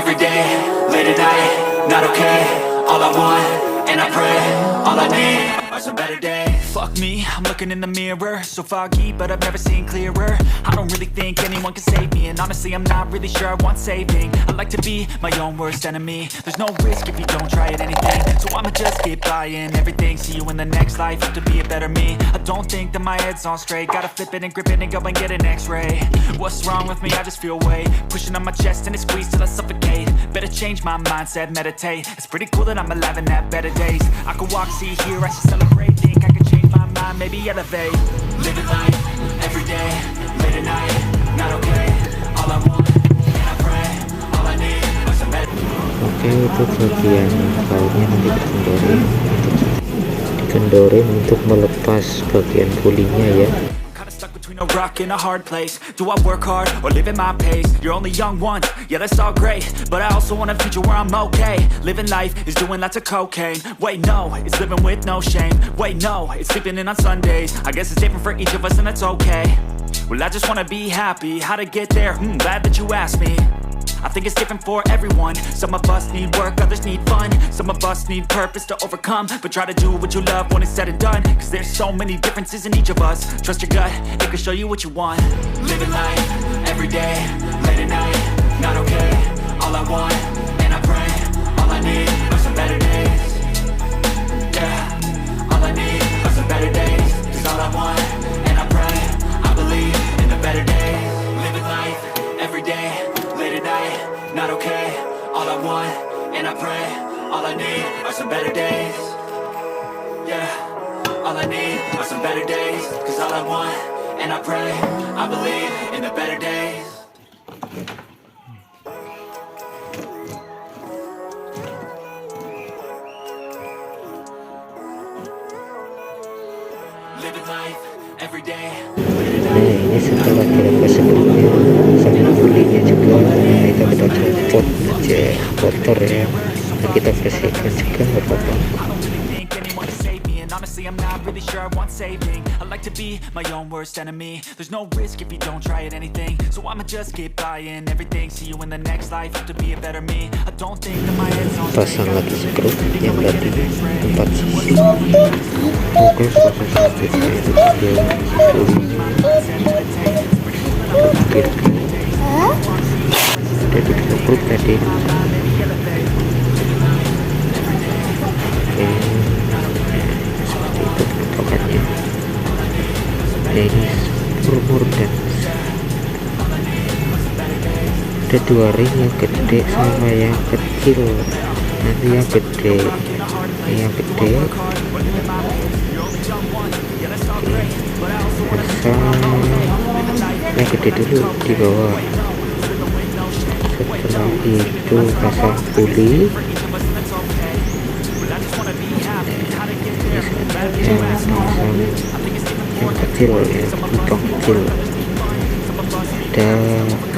every day, late at night, not okay. All I want, and I pray, all I need are some better days. Fuck me, I'm looking in the mirror, so foggy, but I've never seen clearer. I don't really think anyone can save me, and honestly I'm not really sure I want saving. I like to be my own worst enemy. There's no risk if you don't try at anything, so I'ma just keep buying everything. See you in the next life, have to be a better me. I don't think that my head's on straight, gotta flip it and grip it and go and get an x-ray. What's wrong with me? I just feel weight pushing on my chest and it squeezes till I suffocate. Better change my mindset, meditate. It's pretty cool that I'm alive and have better days. I could walk, see, hear, I should celebrate. Think I could change my mind, maybe elevate. Living life, every day, late at night, not okay. All I want, and I pray, all I need are some better. Oke, itu bagian kainnya nanti dikendorin untuk melepas bagian pulingnya ya. A rock in a hard place. Do I work hard or live at my pace? You're only young once, yeah that's all great, but I also want a future where I'm okay. Living life is doing lots of cocaine. Wait no, it's living with no shame. Wait no, it's sleeping in on Sundays. I guess it's different for each of us and that's okay. Well I just wanna be happy. How to get there? Glad that you asked me. I think it's different for everyone. Some of us need work, others need fun. Some of us need purpose to overcome. But try to do what you love when it's said and done, cause there's so many differences in each of us. Trust your gut, it can show you what you want. Living life, every day, late at night, not okay. All I want, and I pray, all I need are some better days. Yeah, all I need are some better days. Cause all I want, and I pray, I believe in the better days. Living life, every day, late at night, not okay. All I want, and I pray, all I need are some better days. Yeah, all I need are some better days. Cause all I want, and I pray, I believe in the better days. Living life, every day. Nah ini setelah dilepas sebelumnya sama pulingnya juga, kita udah copot aja kotor ya, nah, kita bersihkan juga nggak apa-apa. Honestly, I'm not really sure I want saving. I like to be my own worst enemy. There's no risk if you don't try at anything, so I'ma just keep buying everything. See you in the next life, have to be a better me. I don't think that my head's on straight. Pasang lagi skru yang tadi 4 sisi. Oke, proses selanjutnya itu dia pulingnya udah dikepruk tadi. Oke, seperti itu penampakannya. Nah ini murmur dan ada 2 ring, yang gede sama yang kecil. Nanti yang gede pasang yang gede dulu di bawah, setelah itu pasang puli yang pasang yang kecil ya, butong kecil, ada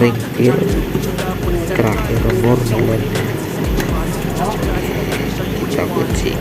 ring pin terakhir murnilannya kita kunci.